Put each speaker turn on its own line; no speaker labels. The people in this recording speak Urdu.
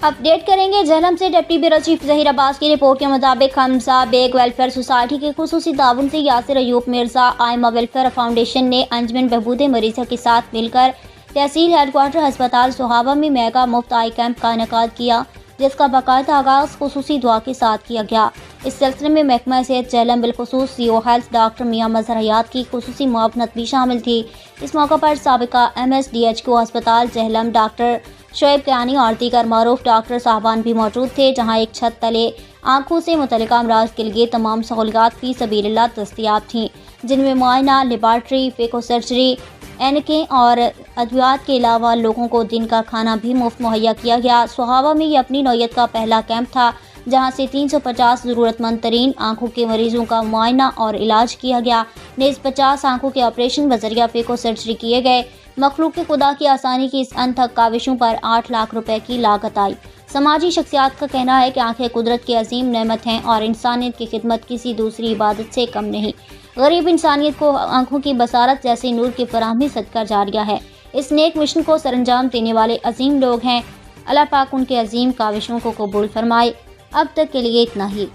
اپڈیٹ کریں گے جہلم سے ڈپٹی بیورو چیف ظہیر عباس کی رپورٹ کے مطابق حمزہ بیگ ویلفیئر سوسائٹی کے خصوصی تعاون سے یاسر ایوب مرزا آئمہ ویلفیئر فاؤنڈیشن نے انجمن بہبود مریضوں کے ساتھ مل کر تحصیل ہیڈ کوارٹر ہسپتال سہاوا میں میگا مفت آئی کیمپ کا انعقاد کیا، جس کا باقاعدہ آغاز خصوصی دعا کے ساتھ کیا گیا۔ اس سلسلے میں محکمہ صحت جہلم بالخصوص CO ہیلتھ ڈاکٹر میاں مظہر حیات کی خصوصی معاونت بھی شامل تھی۔ اس موقع پر سابقہ MSDHO ہسپتال جہلم ڈاکٹر شعیب کیانی اور دیگر معروف ڈاکٹر صاحبان بھی موجود تھے، جہاں ایک چھت تلے آنکھوں سے متعلقہ امراض کے لیے تمام سہولیات فی سبیل اللہ دستیاب تھیں، جن میں معائنہ، لیبارٹری، فیکو سرجری، اینکیں اور ادویات کے علاوہ لوگوں کو دن کا کھانا بھی مفت مہیا کیا گیا۔ سہاوا میں یہ اپنی نوعیت کا پہلا کیمپ تھا، جہاں سے 350 ضرورت مند ترین آنکھوں کے مریضوں کا معائنہ اور علاج کیا گیا، نیز 50 آنکھوں کے آپریشن بذریعہ فیکو سرجری کیے گئے۔ مخلوق خدا کی آسانی کی اس انتھک کاوشوں پر 8 لاکھ روپے کی لاگت آئی۔ سماجی شخصیات کا کہنا ہے کہ آنکھیں قدرت کی عظیم نعمت ہیں اور انسانیت کی خدمت کسی دوسری عبادت سے کم نہیں۔ غریب انسانیت کو آنکھوں کی بصارت جیسے نور کی فراہمی صدقہ جاریہ ہے۔ اس نیک مشن کو سر انجام دینے والے عظیم لوگ ہیں۔ اللہ پاک ان کے عظیم کاوشوں کو قبول فرمائے۔ اب تک کے لیے اتنا ہی۔